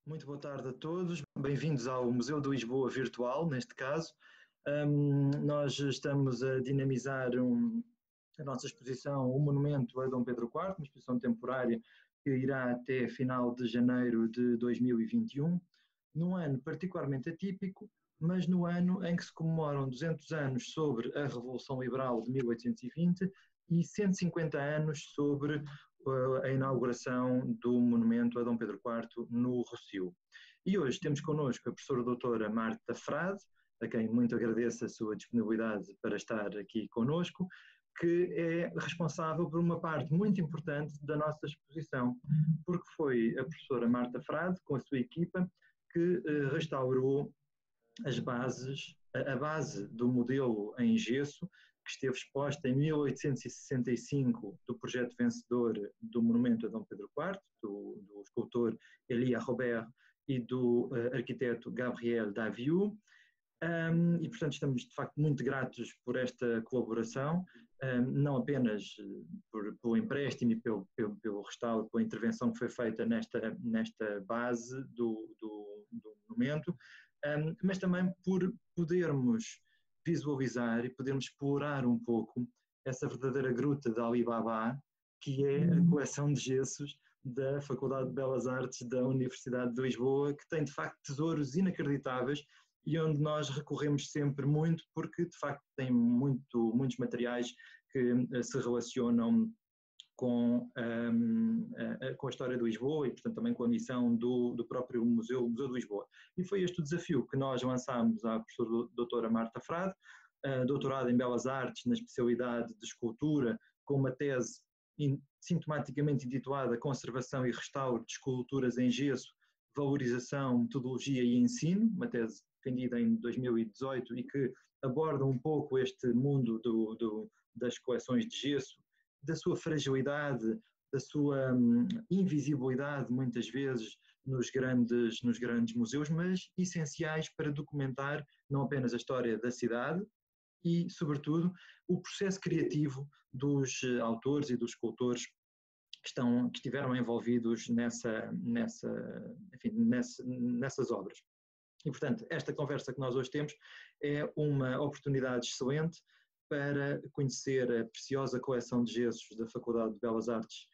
Muito boa tarde a todos, bem-vindos ao Museu de Lisboa Virtual, neste caso. Nós estamos a dinamizar a nossa exposição, o Monumento a Dom Pedro IV, uma exposição temporária que irá até final de janeiro de 2021, num ano particularmente atípico, mas no ano em que se comemoram 200 anos sobre a Revolução Liberal de 1820 e 150 anos sobre a inauguração do monumento a Dom Pedro IV no Rossio. E hoje temos connosco a professora doutora Marta Frade, a quem muito agradeço a sua disponibilidade para estar aqui connosco, que é responsável por uma parte muito importante da nossa exposição, porque foi a professora Marta Frade, com a sua equipa, que restaurou as bases, a base do modelo em gesso, que esteve exposta em 1865 do projeto vencedor do monumento a Dom Pedro IV, do escultor Elia Robert e do arquiteto Gabriel Daviou. E, portanto, estamos de facto muito gratos por esta colaboração, não apenas pelo empréstimo e pelo restauro, pela intervenção que foi feita nesta base do monumento, mas também por podermos visualizar e podermos explorar um pouco essa verdadeira gruta de Alibaba, que é a coleção de gessos da Faculdade de Belas Artes da Universidade de Lisboa, que tem de facto tesouros inacreditáveis e onde nós recorremos sempre muito, porque de facto tem muitos materiais que se relacionam com a história de Lisboa e, portanto, também com a missão do próprio Museu de Lisboa. E foi este o desafio que nós lançámos à professora doutora Marta Frade, doutorada em Belas Artes, na especialidade de escultura, com uma tese sintomaticamente intitulada Conservação e Restauro de Esculturas em Gesso, Valorização, Metodologia e Ensino, uma tese defendida em 2018 e que aborda um pouco este mundo das coleções de gesso, da sua fragilidade, da sua invisibilidade, muitas vezes, nos grandes museus, mas essenciais para documentar não apenas a história da cidade e, sobretudo, o processo criativo dos autores e dos escultores que estiveram envolvidos nessas obras. E, portanto, esta conversa que nós hoje temos é uma oportunidade excelente para conhecer a preciosa coleção de gessos da Faculdade de Belas Artes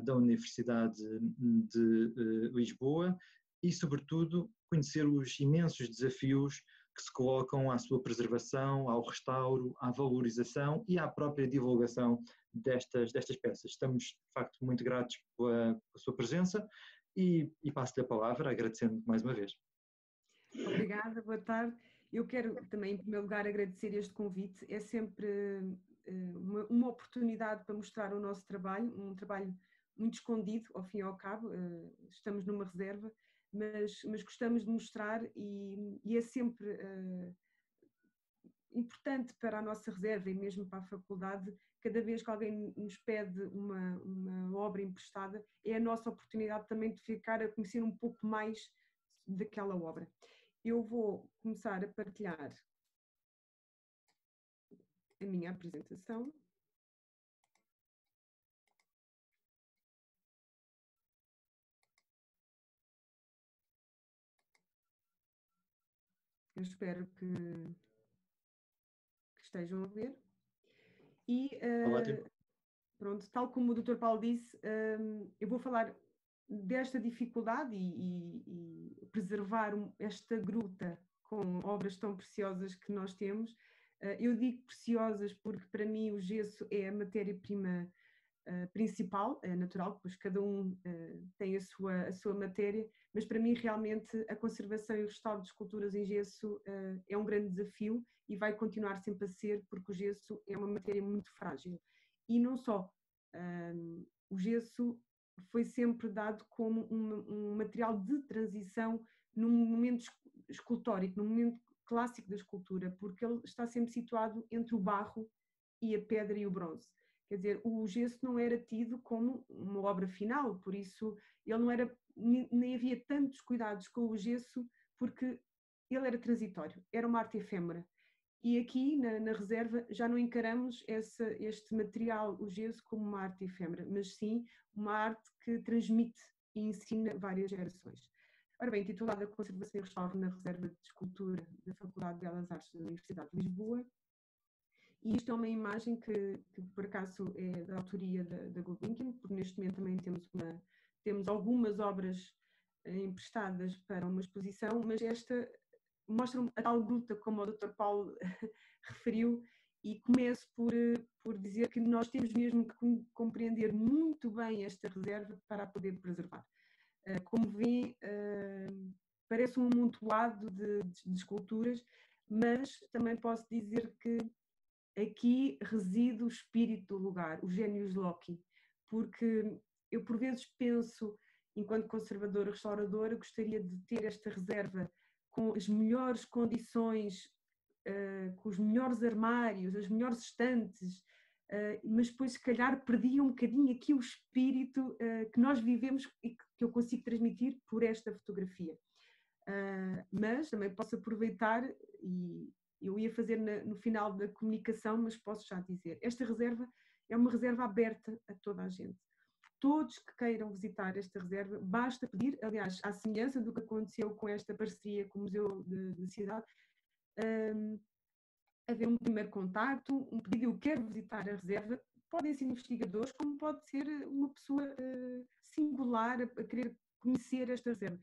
da Universidade de Lisboa e, sobretudo, conhecer os imensos desafios que se colocam à sua preservação, ao restauro, à valorização e à própria divulgação destas peças. Estamos, de facto, muito gratos pela sua presença e passo-lhe a palavra, agradecendo mais uma vez. Obrigada, boa tarde. Eu quero também, em primeiro lugar, agradecer este convite. É sempre uma oportunidade para mostrar o nosso trabalho, um trabalho muito escondido, ao fim e ao cabo. Estamos numa reserva, mas gostamos de mostrar e é sempre importante para a nossa reserva e mesmo para a faculdade, cada vez que alguém nos pede uma obra emprestada, é a nossa oportunidade também de ficar a conhecer um pouco mais daquela obra. Eu vou começar a partilhar a minha apresentação. Eu espero que estejam a ver. E, pronto, tal como o Dr. Paulo disse, eu vou falar desta dificuldade e preservar esta gruta com obras tão preciosas que nós temos. Eu digo preciosas porque para mim o gesso é a matéria-prima principal, é natural, pois cada um tem a sua matéria, mas para mim realmente a conservação e o restauro de esculturas em gesso é um grande desafio e vai continuar sempre a ser, porque o gesso é uma matéria muito frágil. E não só, o gesso foi sempre dado como um material de transição num momento escultórico, num momento clássico da escultura, porque ele está sempre situado entre o barro e a pedra e o bronze. Quer dizer, o gesso não era tido como uma obra final, por isso ele não era, nem havia tantos cuidados com o gesso, porque ele era transitório, era uma arte efêmera. E aqui na reserva já não encaramos este material, o gesso, como uma arte efêmera, mas sim uma arte que transmite e ensina várias gerações. Ora bem, intitulada Conservação e Restauro na Reserva de Escultura da Faculdade de Belas Artes da Universidade de Lisboa. E isto é uma imagem que por acaso é da autoria da Gulbenkian, porque neste momento também temos algumas obras emprestadas para uma exposição, mas esta mostra a tal luta, como o Dr. Paulo referiu, e começo por dizer que nós temos mesmo que compreender muito bem esta reserva para a poder preservar. Como vê, parece um amontoado de esculturas, mas também posso dizer que aqui reside o espírito do lugar, o genius loci, porque eu por vezes penso, enquanto conservadora, restauradora, gostaria de ter esta reserva com as melhores condições, com os melhores armários, as melhores estantes, mas depois se calhar perdia um bocadinho aqui o espírito que nós vivemos e que eu consigo transmitir por esta fotografia. Mas também posso aproveitar, e eu ia fazer no final da comunicação, mas posso já dizer, esta reserva é uma reserva aberta a toda a gente. Todos que queiram visitar esta reserva, basta pedir, aliás, à semelhança do que aconteceu com esta parceria com o Museu da Cidade, haver um primeiro contacto, um pedido, eu quero visitar a reserva. Podem ser investigadores, como pode ser uma pessoa singular a querer conhecer esta reserva.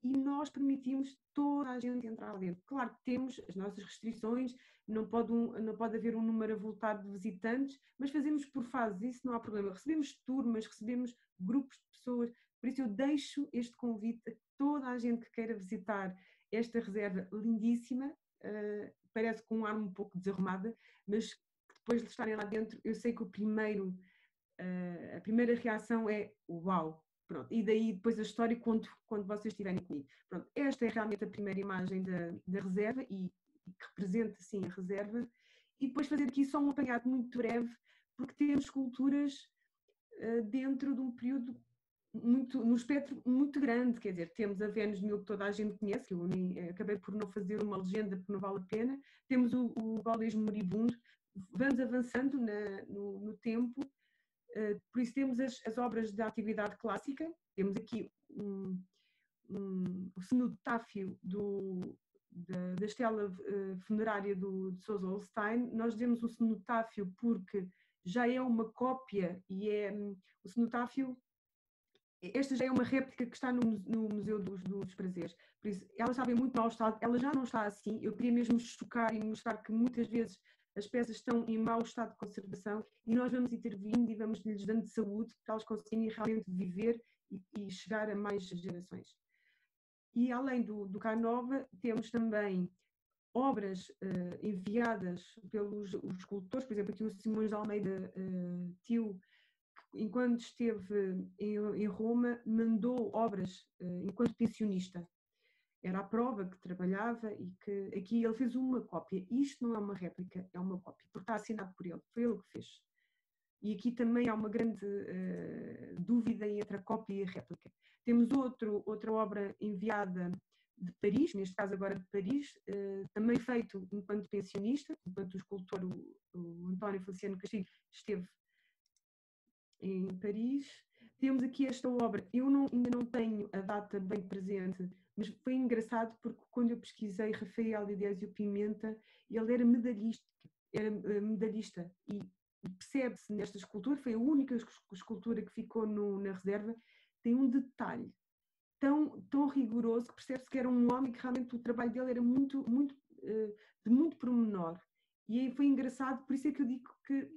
E nós permitimos toda a gente entrar lá dentro. Claro que temos as nossas restrições, não pode haver um número avultado de visitantes, mas fazemos por fases, isso não há problema. Recebemos turmas, recebemos grupos de pessoas, por isso eu deixo este convite a toda a gente que queira visitar esta reserva lindíssima, parece com um ar um pouco desarrumada, mas depois de estarem lá dentro, eu sei que a primeira reação é uau! Pronto, e daí depois a história quando vocês estiverem comigo. Pronto, esta é realmente a primeira imagem da reserva e que representa sim a reserva, e depois fazer aqui só um apanhado muito breve, porque temos esculturas dentro de um período no espectro muito grande, quer dizer, temos a Vênus de Milo que toda a gente conhece, que eu acabei por não fazer uma legenda porque não vale a pena, temos o Gaudismo Moribundo, vamos avançando no tempo. Por isso temos as obras da atividade clássica, temos aqui o cenotáfio da estela funerária de Sousa Holstein. Nós dizemos o cenotáfio porque já é uma cópia e o cenotáfio, esta já é uma réplica que está no Museu dos Prazeres, por isso ela estava em muito mau estado, ela já não está assim. Eu queria mesmo chocar e mostrar que muitas vezes as peças estão em mau estado de conservação e nós vamos intervindo e vamos lhes dando saúde para elas conseguirem realmente viver e chegar a mais gerações. E além do Canova, temos também obras enviadas pelos escultores, por exemplo, aqui o Simões de Almeida Tio, que enquanto esteve em Roma, mandou obras enquanto pensionista. Era a prova que trabalhava e que aqui ele fez uma cópia. Isto não é uma réplica, é uma cópia, porque está assinado por ele, foi ele que fez. E aqui também há uma grande dúvida entre a cópia e a réplica. Temos outra obra enviada de Paris, neste caso agora de Paris, também feito enquanto pensionista, enquanto o escultor, o António Feliciano Castilho, esteve em Paris. Temos aqui esta obra, eu ainda não tenho a data bem presente, mas foi engraçado porque quando eu pesquisei Rafael Idésio Pimenta, ele era medalhista e percebe-se nesta escultura, foi a única escultura que ficou na reserva, tem um detalhe tão rigoroso que percebe-se que era um homem que realmente o trabalho dele era de muito pormenor. E aí foi engraçado, por isso é que eu digo que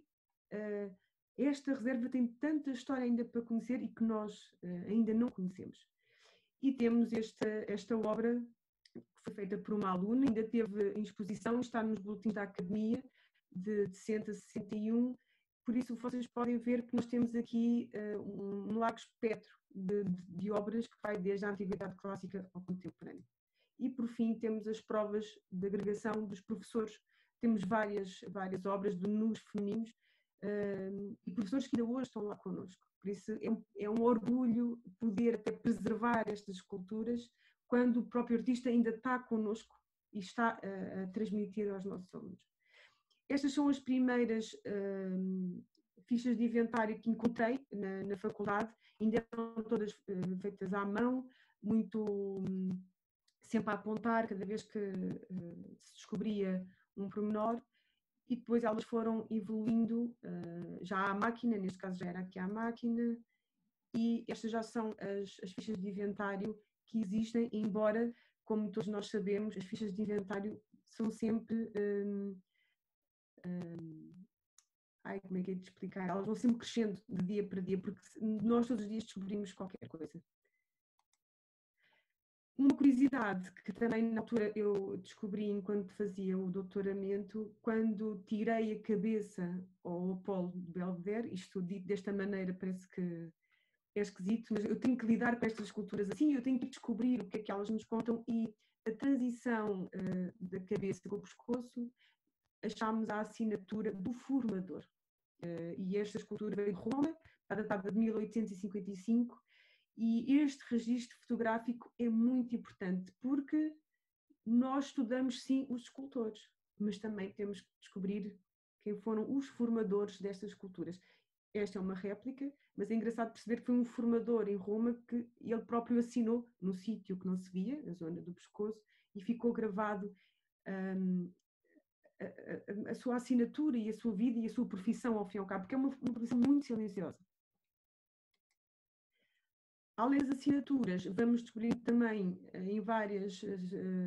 esta reserva tem tanta história ainda para conhecer e que nós ainda não conhecemos. E temos esta obra que foi feita por uma aluna, ainda teve em exposição, está nos boletins da Academia de 60 a 61, por isso vocês podem ver que nós temos aqui um largo espectro de obras que vai desde a Antiguidade Clássica ao Contemporâneo. E por fim temos as provas de agregação dos professores, temos várias obras de nus femininos e professores que ainda hoje estão lá connosco. Por isso é um orgulho poder até preservar estas esculturas quando o próprio artista ainda está connosco e está a transmitir aos nossos alunos. Estas são as primeiras fichas de inventário que encontrei na faculdade, ainda eram todas feitas à mão, muito sempre a apontar cada vez que se descobria um pormenor, e depois elas foram evoluindo já à máquina, neste caso já era aqui à máquina, e estas já são as fichas de inventário que existem, embora, como todos nós sabemos, as fichas de inventário são sempre... como é que é de explicar? Elas vão sempre crescendo de dia para dia, porque nós todos os dias descobrimos qualquer coisa. Uma curiosidade que também na altura eu descobri enquanto fazia o doutoramento, quando tirei a cabeça ao Apolo de Belvedere, isto dito desta maneira parece que é esquisito, mas eu tenho que lidar com estas esculturas assim, eu tenho que descobrir o que é que elas nos contam, e a transição da cabeça com o pescoço achámos a assinatura do formador. E esta escultura veio de Roma, está datada de 1855, e este registro fotográfico é muito importante, porque nós estudamos sim os escultores, mas também temos que descobrir quem foram os formadores destas esculturas. Esta é uma réplica, mas é engraçado perceber que foi um formador em Roma que ele próprio assinou no sítio que não se via, na zona do pescoço, e ficou gravado a sua assinatura e a sua vida e a sua profissão ao fim e ao cabo, porque é uma profissão muito silenciosa. Além das assinaturas, vamos descobrir também em várias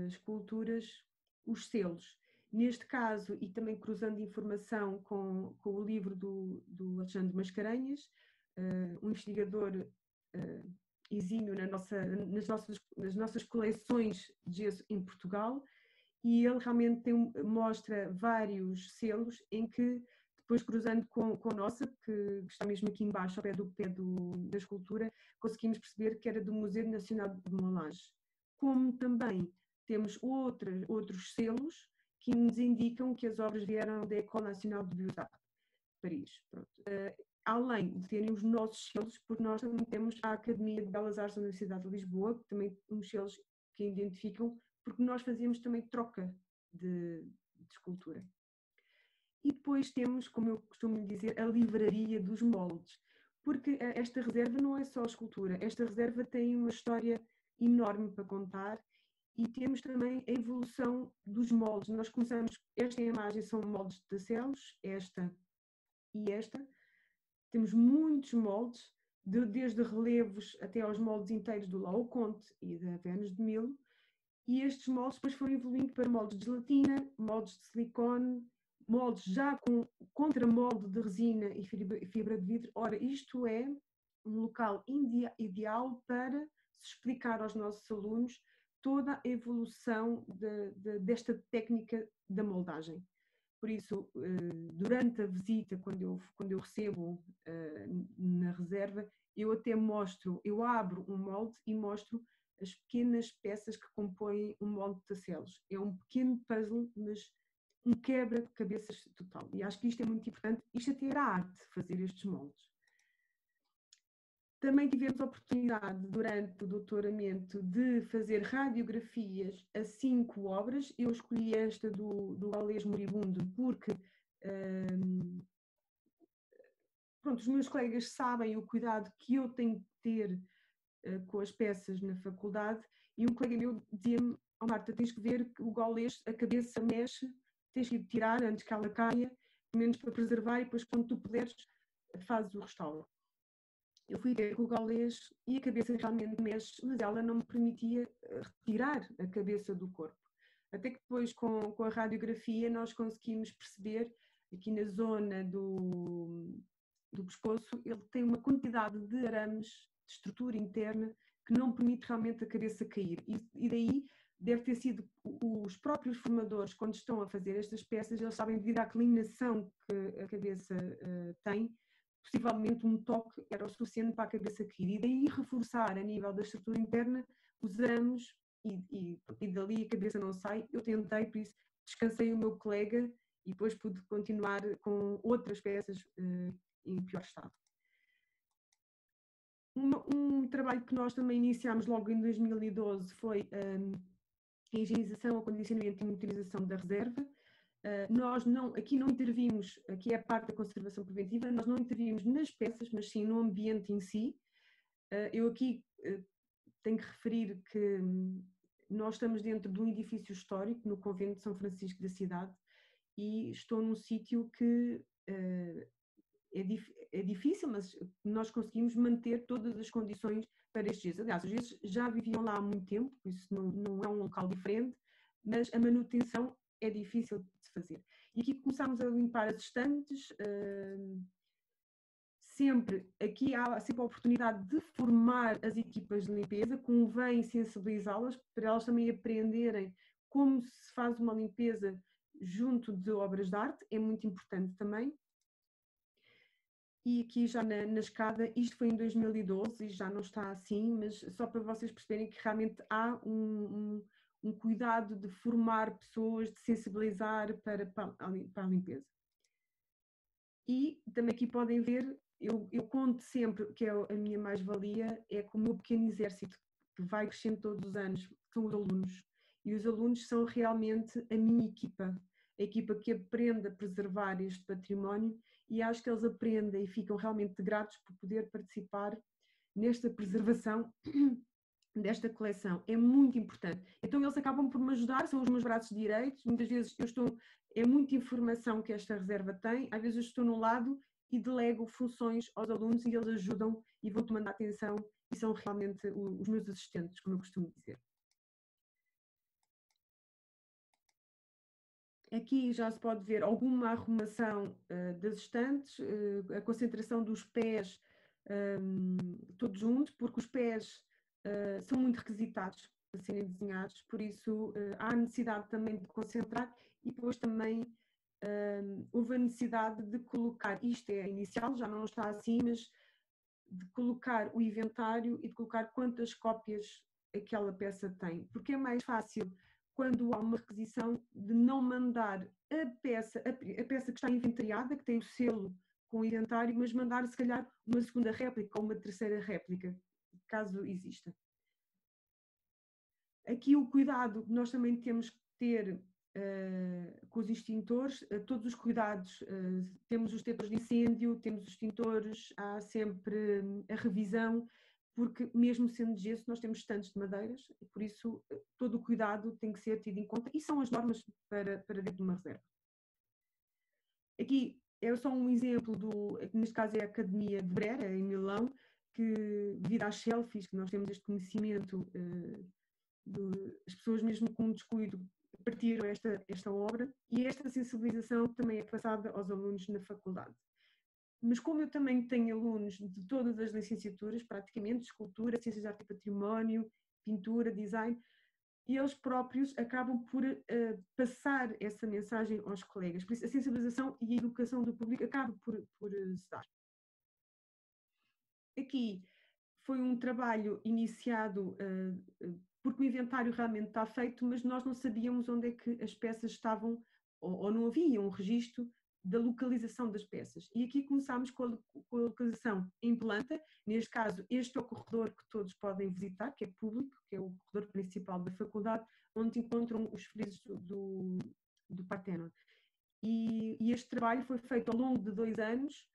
esculturas os selos. Neste caso, e também cruzando informação com o livro do Alexandre Mascarenhas, um investigador exímio nas nossas coleções de gesso em Portugal, e ele realmente mostra vários selos em que, depois cruzando com a nossa, que está mesmo aqui embaixo, ao pé da escultura, conseguimos perceber que era do Museu Nacional de Moulins. Como também temos outros selos que nos indicam que as obras vieram da École Nationale de Beaux-Arts, Paris. Além de terem os nossos selos, porque nós também temos a Academia de Belas Artes da Universidade de Lisboa, que também uns selos que identificam, porque nós fazíamos também troca de escultura. E depois temos, como eu costumo dizer, a livraria dos moldes, porque esta reserva não é só escultura, esta reserva tem uma história enorme para contar, e temos também a evolução dos moldes. Nós começamos, esta imagem são moldes de Tacelos, esta e esta. Temos muitos moldes, desde relevos até aos moldes inteiros do Laocoonte e da Vênus de Milo, e estes moldes depois foram evoluindo para moldes de gelatina, moldes de silicone, moldes já com contramolde de resina e fibra de vidro. Ora, isto é um local ideal para se explicar aos nossos alunos toda a evolução desta técnica da moldagem. Por isso, durante a visita, quando eu recebo na reserva, eu até eu abro um molde e mostro as pequenas peças que compõem um molde de Tacelos. É um pequeno puzzle, mas um quebra-cabeças total. E acho que isto é muito importante. Isto até era arte, fazer estes moldes. Também tivemos a oportunidade, durante o doutoramento, de fazer radiografias a 5 obras. Eu escolhi esta do Galês Moribundo porque pronto, os meus colegas sabem o cuidado que eu tenho que ter com as peças na faculdade, e um colega meu dizia-me: "Oh, Marta, tens que ver que o Gaulês, a cabeça mexe, tens que tirar antes que ela caia, pelo menos para preservar, e depois quando tu puderes fazes o restauro." Eu fui ver com o Gaulês e a cabeça realmente mexe, mas ela não me permitia retirar a cabeça do corpo. Até que depois, com a radiografia, nós conseguimos perceber, aqui na zona do pescoço, ele tem uma quantidade de arames de estrutura interna que não permite realmente a cabeça cair. E daí deve ter sido os próprios formadores, quando estão a fazer estas peças, eles sabem, devido à inclinação que a cabeça tem, possivelmente um toque era o suficiente para a cabeça cair. E daí reforçar a nível da estrutura interna os arames, e dali a cabeça não sai. Eu tentei, por isso descansei o meu colega e depois pude continuar com outras peças em pior estado. Um trabalho que nós também iniciámos logo em 2012 foi a higienização, acondicionamento e monitorização da reserva. Nós aqui não intervimos, aqui é a parte da conservação preventiva, nós não intervimos nas peças, mas sim no ambiente em si. Eu aqui tenho que referir que nós estamos dentro de um edifício histórico no convento de São Francisco da cidade e estou num sítio que é difícil, mas nós conseguimos manter todas as condições para estes dias. Aliás, os dias já viviam lá há muito tempo, por isso não é um local diferente, mas a manutenção é difícil de se fazer. E aqui começámos a limpar as estantes, aqui há sempre a oportunidade de formar as equipas de limpeza, convém sensibilizá-las para elas também aprenderem como se faz uma limpeza junto de obras de arte, é muito importante também. E aqui já na escada, isto foi em 2012 e já não está assim, mas só para vocês perceberem que realmente há um cuidado de formar pessoas, de sensibilizar para a limpeza. E também aqui podem ver, eu conto sempre que é a minha mais-valia, é com o meu pequeno exército, que vai crescendo todos os anos, são os alunos. E os alunos são realmente a minha equipa, a equipa que aprende a preservar este património, e acho que eles aprendem e ficam realmente gratos por poder participar nesta preservação desta coleção. É muito importante. Então eles acabam por me ajudar, são os meus braços direitos, muitas vezes é muita informação que esta reserva tem, às vezes eu estou no lado e delego funções aos alunos e eles ajudam e vão tomando atenção e são realmente os meus assistentes, como eu costumo dizer. Aqui já se pode ver alguma arrumação das estantes, a concentração dos pés todos juntos, porque os pés são muito requisitados para serem desenhados, por isso há necessidade também de concentrar e depois também houve a necessidade de colocar, isto é inicial, já não está assim, mas de colocar o inventário e de colocar quantas cópias aquela peça tem, porque é mais fácil quando há uma requisição de não mandar a peça que está inventariada, que tem o selo com o inventário, mas mandar se calhar uma segunda réplica ou uma terceira réplica, caso exista. Aqui o cuidado que nós também temos que ter com os extintores, todos os cuidados, temos os detectores de incêndio, temos os extintores, há sempre a revisão, porque mesmo sendo de gesso nós temos estantes de madeiras, e por isso todo o cuidado tem que ser tido em conta, e são as normas para dentro de uma reserva. Aqui é só um exemplo neste caso é a Academia de Brera, em Milão, que devido às selfies, que nós temos este conhecimento, as pessoas mesmo com descuido partiram esta obra, e esta sensibilização também é passada aos alunos na faculdade. Mas como eu também tenho alunos de todas as licenciaturas, praticamente, escultura, ciências de arte e património, pintura, design, e eles próprios acabam por passar essa mensagem aos colegas. Por isso, a sensibilização e a educação do público acabam por se dar. Aqui foi um trabalho iniciado porque o inventário realmente está feito, mas nós não sabíamos onde é que as peças estavam, ou não havia um registro da localização das peças. E aqui começámos com a localização em planta, neste caso este é o corredor que todos podem visitar, que é público, que é o corredor principal da faculdade, onde encontram os frisos do Parthenon. E este trabalho foi feito ao longo de 2 anos,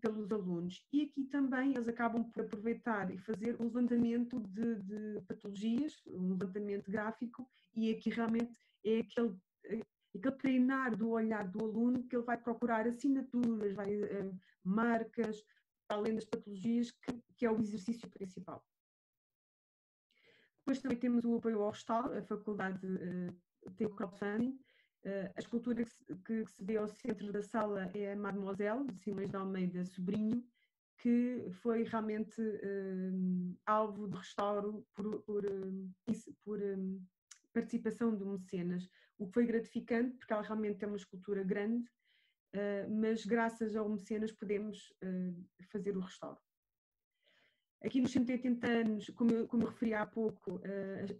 pelos alunos. E aqui também eles acabam por aproveitar e fazer um levantamento de patologias, um levantamento gráfico, e aqui realmente é aquele treinar do olhar do aluno que ele vai procurar assinaturas, marcas, além das patologias, que é o exercício principal. Depois também temos o apoio ao restauro, a faculdade tem o crowdfunding. A escultura que se vê ao centro da sala é a Mademoiselle, de Simões de Almeida Sobrinho, que foi realmente alvo de restauro por participação de mecenas, o que foi gratificante, porque ela realmente é uma escultura grande, mas graças ao mecenas podemos fazer o restauro. Aqui nos 180 anos, como eu referi há pouco,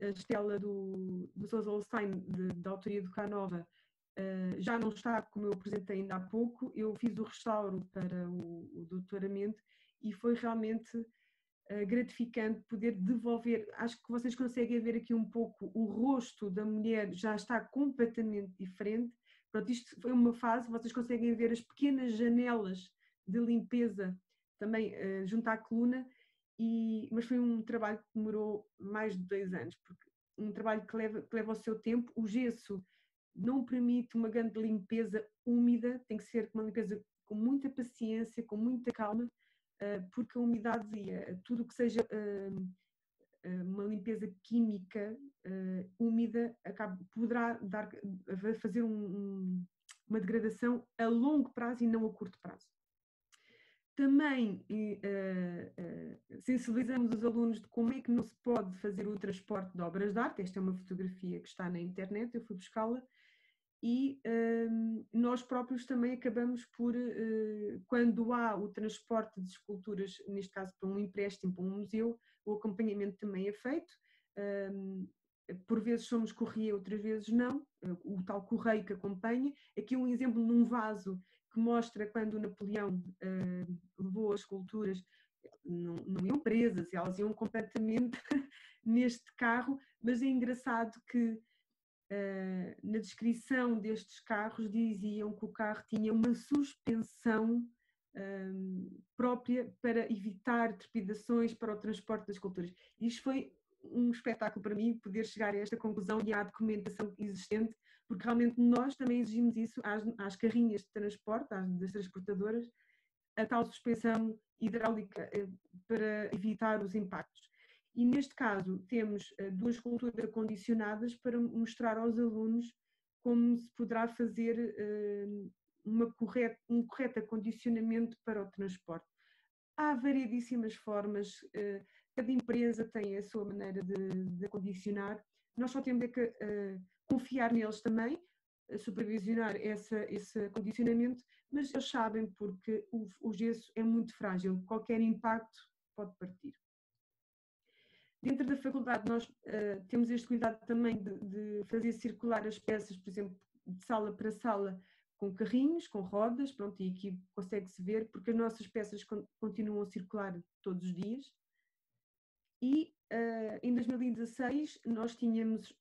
a estela do Sousa Holstein, da autoria do Canova, já não está como eu apresentei ainda há pouco. Eu fiz o restauro para o doutoramento e foi realmente gratificante poder devolver. Acho que vocês conseguem ver aqui um pouco o rosto da mulher já está completamente diferente. Pronto, isto foi uma fase, vocês conseguem ver as pequenas janelas de limpeza também junto à coluna, mas foi um trabalho que demorou mais de 2 anos, porque um trabalho que leva o seu tempo. O gesso não permite uma grande limpeza úmida, tem que ser uma limpeza com muita paciência, com muita calma, porque a umidade e tudo o que seja uma limpeza química úmida poderá fazer uma degradação a longo prazo e não a curto prazo. Também sensibilizamos os alunos de como é que não se pode fazer o transporte de obras de arte. Esta é uma fotografia que está na internet, eu fui buscá-la, e nós próprios também acabamos por, quando há o transporte de esculturas, neste caso para um empréstimo, para um museu, o acompanhamento também é feito. Por vezes somos correia, outras vezes não, o tal correio que acompanha. Aqui um exemplo num vaso que mostra quando o Napoleão levou as esculturas, não iam presas, elas iam completamente neste carro, mas é engraçado que na descrição destes carros diziam que o carro tinha uma suspensão própria para evitar trepidações para o transporte das esculturas. Isto foi um espetáculo para mim, poder chegar a esta conclusão e à documentação existente, porque realmente nós também exigimos isso às carrinhas de transporte, das transportadoras, a tal suspensão hidráulica para evitar os impactos. E neste caso temos 2 esculturas condicionadas para mostrar aos alunos como se poderá fazer um correto acondicionamento para o transporte. Há variedíssimas formas, cada empresa tem a sua maneira de acondicionar, nós só temos que confiar neles também, supervisionar esse acondicionamento, mas eles sabem, porque o gesso é muito frágil, qualquer impacto pode partir. Dentro da faculdade nós temos este cuidado também de fazer circular as peças, por exemplo, de sala para sala, com carrinhos, com rodas, pronto, e aqui consegue-se ver, porque as nossas peças continuam a circular todos os dias. E em 2016 nós tínhamos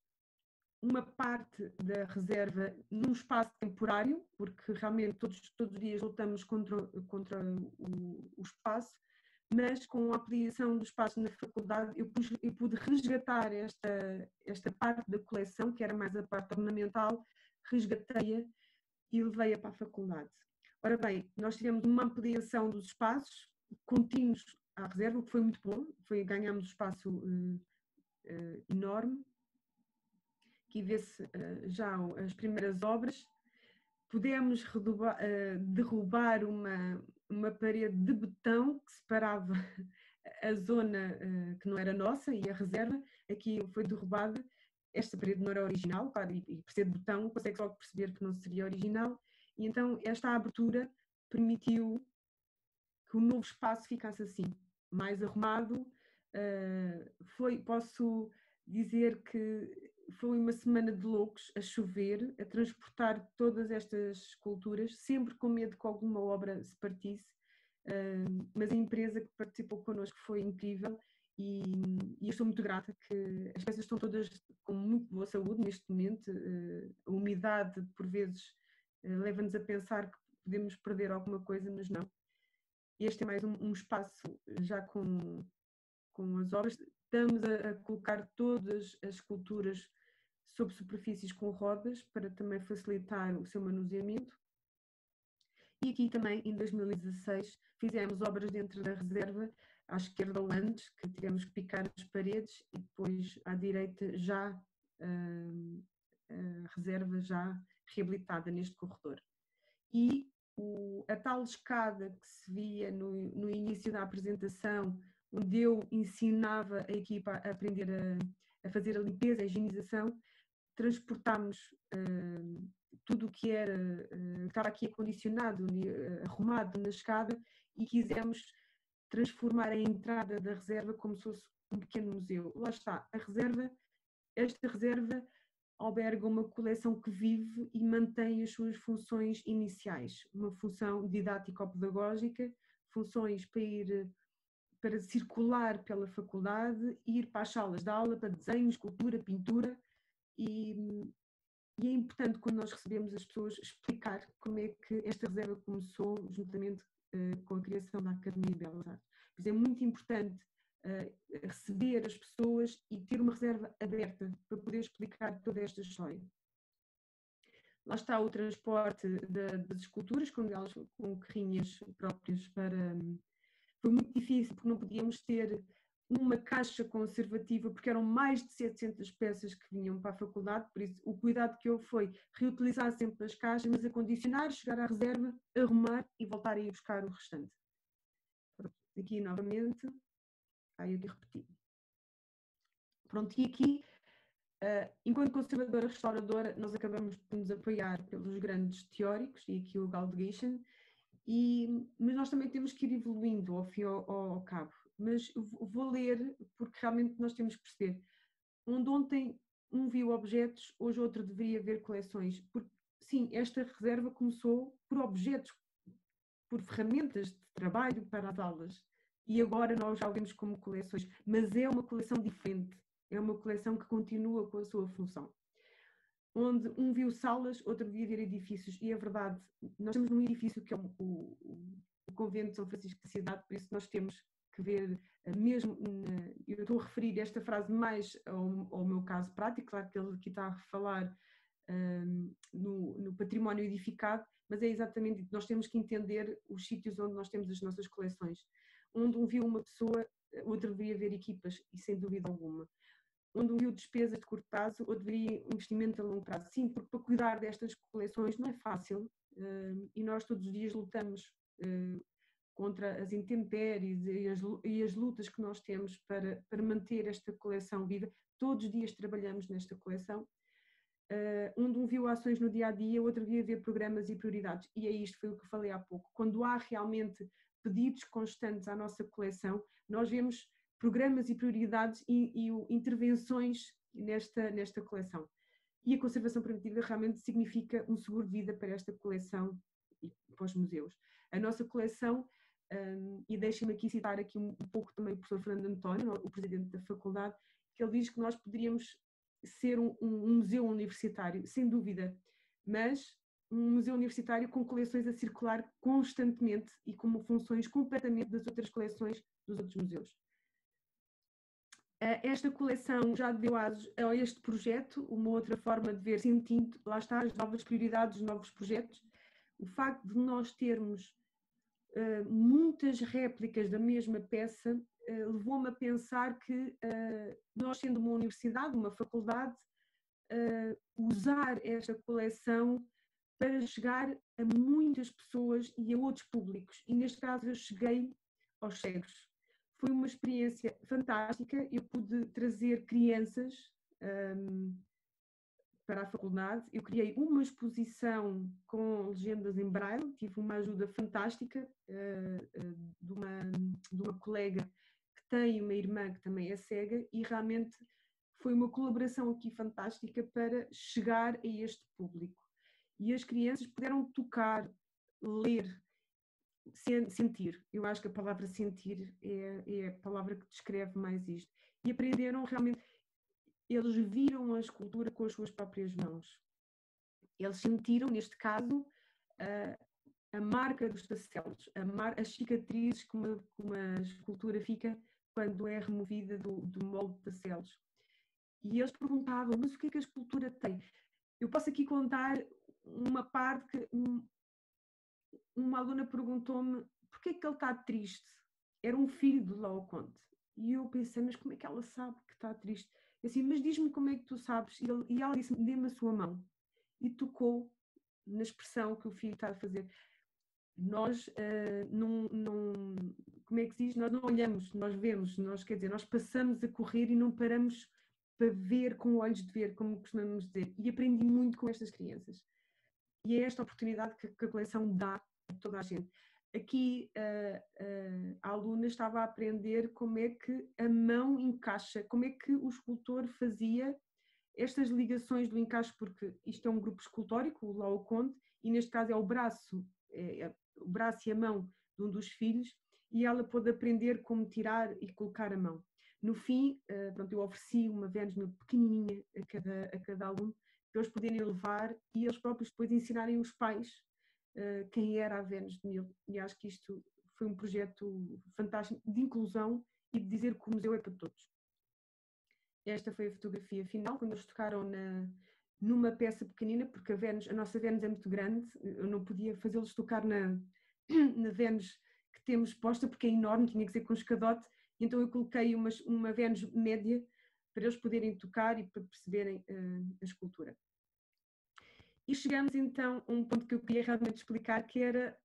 uma parte da reserva num espaço temporário, porque realmente todos os dias lutamos contra o espaço, mas com a ampliação do espaço na faculdade eu pude resgatar esta parte da coleção, que era mais a parte ornamental, resgatei-a e levei-a para a faculdade. Ora bem, nós tivemos uma ampliação dos espaços contínuos à reserva, o que foi muito bom, ganhámos um espaço enorme. Aqui vê-se já as primeiras obras. Pudemos derrubar uma parede de betão que separava a zona que não era nossa e a reserva. Aqui foi derrubada. Esta parede não era original, claro, e por ser de betão consegue logo perceber que não seria original. E então esta abertura permitiu que o novo espaço ficasse assim, mais arrumado. Posso dizer que foi uma semana de loucos, a chover, a transportar todas estas esculturas, sempre com medo que alguma obra se partisse, mas a empresa que participou connosco foi incrível e eu estou muito grata que as peças estão todas com muito boa saúde neste momento. A umidade, por vezes, leva-nos a pensar que podemos perder alguma coisa, mas não. Este é mais um espaço já com as obras. Estamos a colocar todas as esculturas sobre superfícies com rodas para também facilitar o seu manuseamento. E aqui também, em 2016, fizemos obras dentro da reserva, à esquerda ou antes, que tivemos que picar as paredes, e depois à direita já a reserva já reabilitada neste corredor. E a tal escada que se via no início da apresentação, onde eu ensinava a equipa a aprender a fazer a limpeza, a higienização, transportámos tudo o que estava aqui acondicionado, arrumado na escada, e quisemos transformar a entrada da reserva como se fosse um pequeno museu. Lá está, esta reserva alberga uma coleção que vive e mantém as suas funções iniciais, uma função didático-pedagógica, funções para circular pela faculdade, ir para as salas de aula, para desenho, escultura, pintura, e é importante, quando nós recebemos as pessoas, explicar como é que esta reserva começou juntamente com a criação da Academia de Belas Artes. Pois é muito importante receber as pessoas e ter uma reserva aberta para poder explicar toda esta história. Lá está o transporte das esculturas, com carrinhas próprias para... Foi muito difícil, porque não podíamos ter uma caixa conservativa, porque eram mais de 700 peças que vinham para a faculdade, por isso o cuidado que houve foi reutilizar sempre as caixas, mas acondicionar, chegar à reserva, arrumar e voltar a ir buscar o restante. Aqui novamente, aí eu que repeti. Pronto, e aqui, enquanto conservadora restauradora, nós acabamos por nos apoiar pelos grandes teóricos, e aqui o Galdegation, mas nós também temos que ir evoluindo ao fim e ao cabo. Mas vou ler, porque realmente nós temos que perceber. Onde ontem um viu objetos, hoje outro deveria ver coleções. Porque, sim, esta reserva começou por objetos, por ferramentas de trabalho para as aulas. E agora nós já o vemos como coleções. Mas é uma coleção diferente. É uma coleção que continua com a sua função. Onde um viu salas, outro devia ver edifícios. E é verdade, nós estamos num edifício que é o Convento de São Francisco da Cidade, por isso nós temos que ver, mesmo, eu estou a referir esta frase mais ao meu caso prático, claro que ele aqui está a falar no património edificado, mas é exatamente, nós temos que entender os sítios onde nós temos as nossas coleções. Onde um viu uma pessoa, outro deveria ver equipas, e sem dúvida alguma. Onde um viu despesas de curto prazo, ou deveria investimento a longo prazo. Sim, porque para cuidar destas coleções não é fácil, e nós todos os dias lutamos contra as intempéries e as lutas que nós temos para manter esta coleção viva. Todos os dias trabalhamos nesta coleção. Onde um viu ações no dia-a-dia, outro dia ver programas e prioridades. E é isto, foi o que falei há pouco. Quando há realmente pedidos constantes à nossa coleção, nós vemos programas e prioridades e intervenções nesta coleção. E a conservação preventiva realmente significa um seguro de vida para esta coleção e para os museus. A nossa coleção, e deixem-me aqui citar aqui um pouco também o professor Fernando António, o presidente da faculdade, que ele diz que nós poderíamos ser um museu universitário, sem dúvida, mas um museu universitário com coleções a circular constantemente e com funções completamente das outras coleções dos outros museus. Esta coleção já deu a este projeto uma outra forma de ver, sentindo, lá está, as novas prioridades, os novos projetos. O facto de nós termos muitas réplicas da mesma peça levou-me a pensar que nós, sendo uma universidade, uma faculdade, usar esta coleção para chegar a muitas pessoas e a outros públicos. E neste caso eu cheguei aos cegos. Foi uma experiência fantástica, eu pude trazer crianças para a faculdade, eu criei uma exposição com legendas em braille, tive uma ajuda fantástica de uma colega que tem uma irmã que também é cega e realmente foi uma colaboração aqui fantástica para chegar a este público. E as crianças puderam tocar, ler, sentir. Eu acho que a palavra sentir é a palavra que descreve mais isto. E aprenderam realmente, eles viram a escultura com as suas próprias mãos. Eles sentiram, neste caso, a marca dos tacelos, as cicatrizes que uma escultura fica quando é removida do molde de tacelos. E eles perguntavam, mas o que é que a escultura tem? Eu posso aqui contar uma parte que uma aluna perguntou-me porquê é que ele está triste? Era um filho do Laocoonte. E eu pensei, mas como é que ela sabe que está triste? Eu assim, mas diz-me como é que tu sabes? E ela disse-me, dê-me a sua mão. E tocou na expressão que o filho está a fazer. Nós como é que se diz? Nós não olhamos, nós vemos, quer dizer, nós passamos a correr e não paramos para ver com olhos de ver, como costumamos dizer. E aprendi muito com estas crianças. E é esta oportunidade que a coleção dá a toda a gente. Aqui a aluna estava a aprender como é que a mão encaixa, como é que o escultor fazia estas ligações do encaixe, porque isto é um grupo escultórico, o Laocoonte, e neste caso é o braço e a mão de um dos filhos, e ela pôde aprender como tirar e colocar a mão. No fim, pronto, eu ofereci uma Vênus pequenininha a cada aluno, para eles poderem levar e eles próprios depois ensinarem os pais quem era a Vênus de Milo. E acho que isto foi um projeto fantástico de inclusão e de dizer que o museu é para todos. Esta foi a fotografia final, quando eles tocaram numa peça pequenina, porque a nossa Vênus é muito grande, eu não podia fazê-los tocar na Vênus que temos posta, porque é enorme, tinha que ser com escadote, então eu coloquei uma Vênus média para eles poderem tocar e para perceberem a escultura. E chegamos então a um ponto que eu queria realmente explicar, que era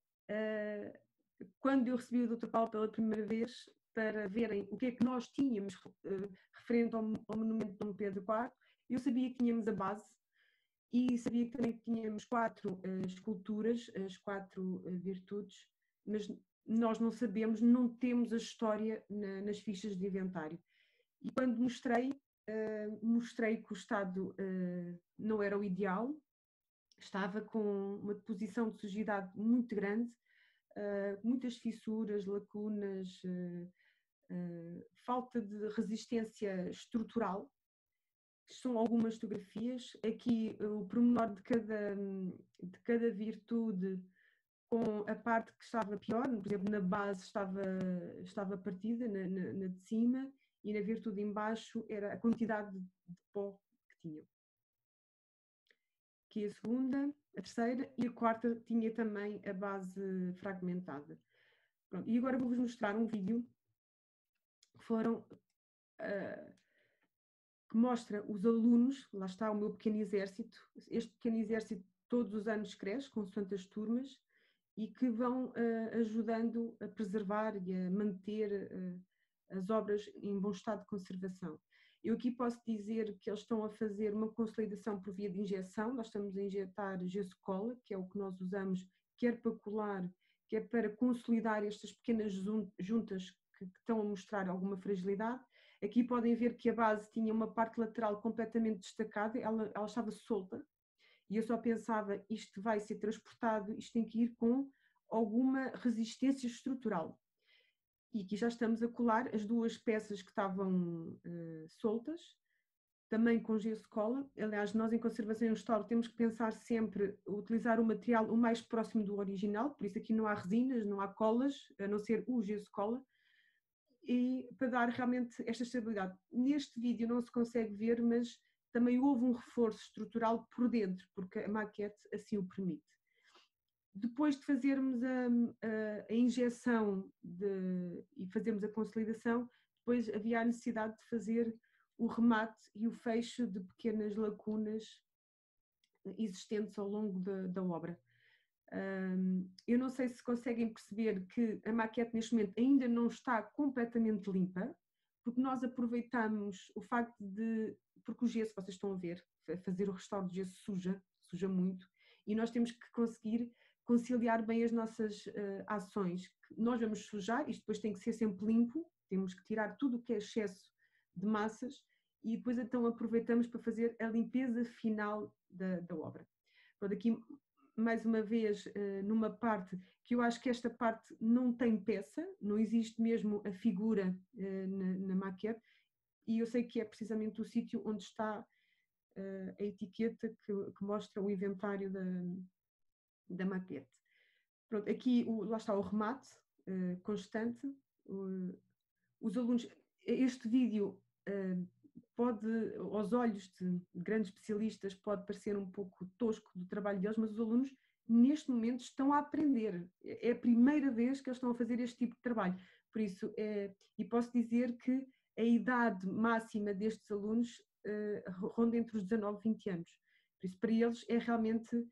quando eu recebi o Dr. Paulo pela primeira vez, para verem o que é que nós tínhamos referente ao monumento de Dom Pedro IV, eu sabia que tínhamos a base e sabia que também tínhamos 4 esculturas, as 4 virtudes, mas nós não sabemos, não temos a história nas fichas de inventário. E quando mostrei que o estado não era o ideal, estava com uma deposição de sujidade muito grande, muitas fissuras, lacunas, falta de resistência estrutural. São algumas fotografias. Aqui o pormenor de cada virtude, com a parte que estava pior, por exemplo, na base estava partida, na de cima, e na virtude embaixo era a quantidade de pó que tinham. Aqui a segunda, a terceira e a quarta tinha também a base fragmentada. Pronto, e agora vou-vos mostrar um vídeo que mostra os alunos, lá está o meu pequeno exército, este pequeno exército todos os anos cresce, consoante as turmas, e que vão ajudando a preservar e a manter as obras em bom estado de conservação. Eu aqui posso dizer que eles estão a fazer uma consolidação por via de injeção. Nós estamos a injetar gesso cola, que é o que nós usamos, quer para colar, quer para consolidar estas pequenas juntas que estão a mostrar alguma fragilidade. Aqui podem ver que a base tinha uma parte lateral completamente destacada, ela estava solta, e eu só pensava, isto vai ser transportado, isto tem que ir com alguma resistência estrutural. E aqui já estamos a colar as 2 peças que estavam soltas, também com gesso cola. Aliás, nós em conservação e restauro temos que pensar sempre utilizar o material o mais próximo do original, por isso aqui não há resinas, não há colas, a não ser o gesso cola, e para dar realmente esta estabilidade. Neste vídeo não se consegue ver, mas também houve um reforço estrutural por dentro, porque a maquete assim o permite. Depois de fazermos a injeção e fazermos a consolidação, depois havia a necessidade de fazer o remate e o fecho de pequenas lacunas existentes ao longo da obra. Eu não sei se conseguem perceber que a maquete neste momento ainda não está completamente limpa, porque nós aproveitamos o facto porque o gesso, vocês estão a ver, fazer o restauro de gesso suja muito, e nós temos que conseguir conciliar bem as nossas ações. Nós vamos sujar, isto depois tem que ser sempre limpo, temos que tirar tudo o que é excesso de massas, e depois então aproveitamos para fazer a limpeza final da obra. Pronto, aqui mais uma vez numa parte que eu acho que esta parte não tem peça, não existe mesmo a figura na maquete, e eu sei que é precisamente o sítio onde está a etiqueta que mostra o inventário da maquete. Pronto, aqui lá está o remate constante. Os alunos, este vídeo pode, aos olhos de grandes especialistas, pode parecer um pouco tosco do trabalho deles, mas os alunos neste momento estão a aprender. É a primeira vez que eles estão a fazer este tipo de trabalho. Por isso, e posso dizer que a idade máxima destes alunos ronda entre os 19 e 20 anos. Por isso, para eles é realmente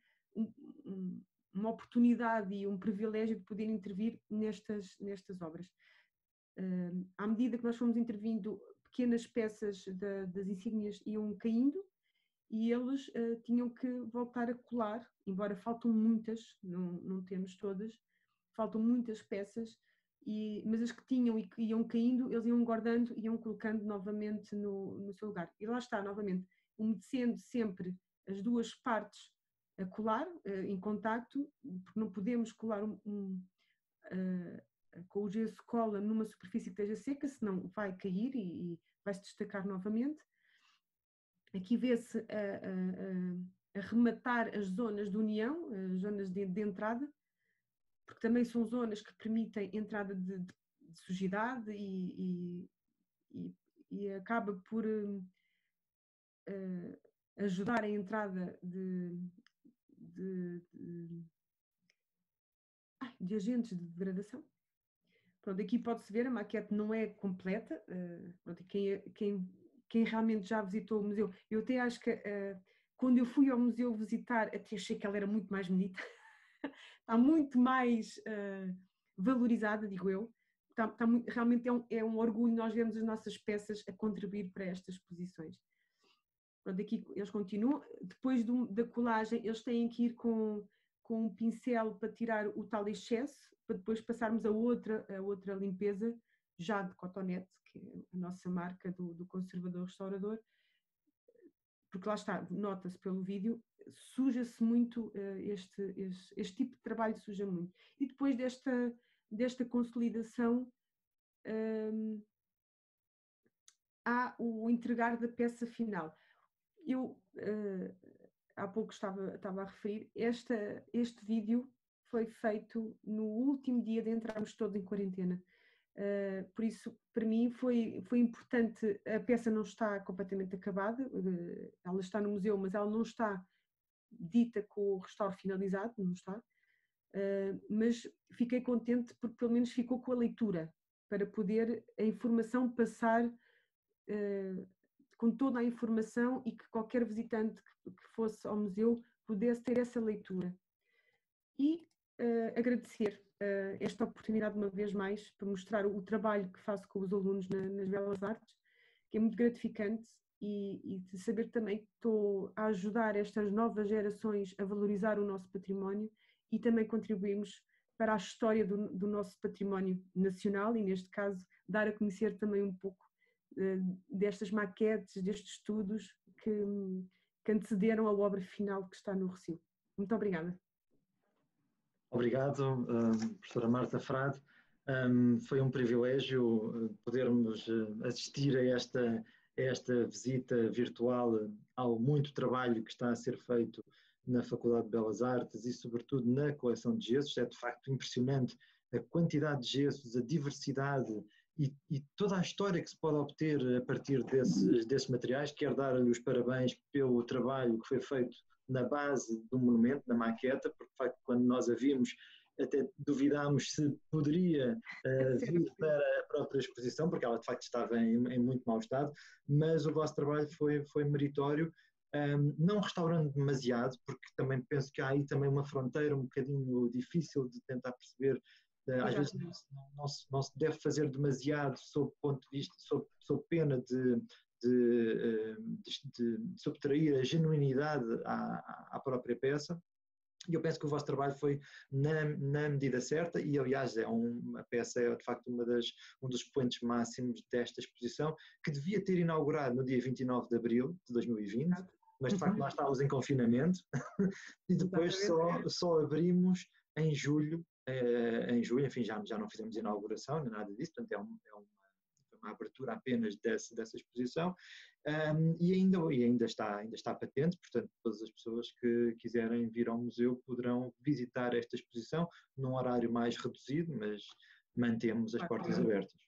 uma oportunidade e um privilégio de poder intervir nestas obras. À medida que nós fomos intervindo, pequenas peças das insígnias iam caindo e eles tinham que voltar a colar, embora faltam muitas, não temos todas, faltam muitas peças, mas as que tinham e que iam caindo, eles iam guardando e iam colocando novamente no seu lugar. E lá está, novamente, umedecendo sempre as 2 partes a colar, em contacto, porque não podemos colar com o gesso cola numa superfície que esteja seca, senão vai cair e vai se destacar novamente. Aqui vê-se a rematar as zonas de união, as zonas de entrada, porque também são zonas que permitem entrada de sujidade e e acaba por ajudar a entrada de agentes de degradação. Pronto, aqui pode-se ver, a maquete não é completa, pronto, quem realmente já visitou o museu, eu até acho que quando eu fui ao museu visitar, até achei que ela era muito mais bonita, está muito mais valorizada, digo eu, realmente é um orgulho nós vermos as nossas peças a contribuir para estas exposições. Pronto, aqui eles continuam, depois da colagem eles têm que ir com um pincel para tirar o tal excesso, para depois passarmos a outra limpeza, já de cotonete, que é a nossa marca do conservador restaurador, porque lá está, nota-se pelo vídeo, suja-se muito, este tipo de trabalho suja muito. E depois desta consolidação, há o entregar da peça final. Eu há pouco estava a referir, este vídeo foi feito no último dia de entrarmos todos em quarentena. Por isso, para mim, foi importante. A peça não está completamente acabada, ela está no museu, mas ela não está dita com o restauro finalizado, não está. Mas fiquei contente porque pelo menos ficou com a leitura, para poder a informação passar com toda a informação e que qualquer visitante que fosse ao museu pudesse ter essa leitura. E agradecer esta oportunidade uma vez mais para mostrar o trabalho que faço com os alunos nas Belas Artes, que é muito gratificante, e de saber também que estou a ajudar estas novas gerações a valorizar o nosso património e também contribuímos para a história do nosso património nacional e, neste caso, dar a conhecer também um pouco destas maquetes, destes estudos que antecederam a obra final que está no Recio. Muito obrigada. Obrigado, professora Marta Frade. Foi um privilégio podermos assistir a esta visita virtual ao muito trabalho que está a ser feito na Faculdade de Belas Artes e, sobretudo, na coleção de gessos. É de facto impressionante a quantidade de gessos, a diversidade e toda a história que se pode obter a partir desses materiais. Quero dar-lhe os parabéns pelo trabalho que foi feito na base do monumento, na maqueta, porque de facto quando nós a vimos até duvidámos se poderia vir para a própria exposição, porque ela de facto estava em muito mau estado, mas o vosso trabalho foi meritório, não restaurando demasiado, porque também penso que há aí também uma fronteira um bocadinho difícil de tentar perceber. Às vezes não se deve fazer demasiado sob ponto de vista, sob pena de subtrair a genuinidade à própria peça. E eu penso que o vosso trabalho foi na medida certa e, aliás, a peça é de facto um dos expoentes máximos desta exposição, que devia ter inaugurado no dia 29 de abril de 2020, mas de facto nós estávamos em confinamento e depois só abrimos em julho, enfim, já não fizemos inauguração nem nada disso, portanto é uma abertura apenas dessa exposição, e ainda está patente, portanto todas as pessoas que quiserem vir ao museu poderão visitar esta exposição num horário mais reduzido, mas mantemos as portas abertas.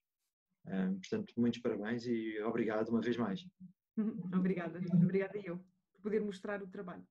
Portanto, muitos parabéns e obrigado uma vez mais. Obrigada eu por poder mostrar o trabalho.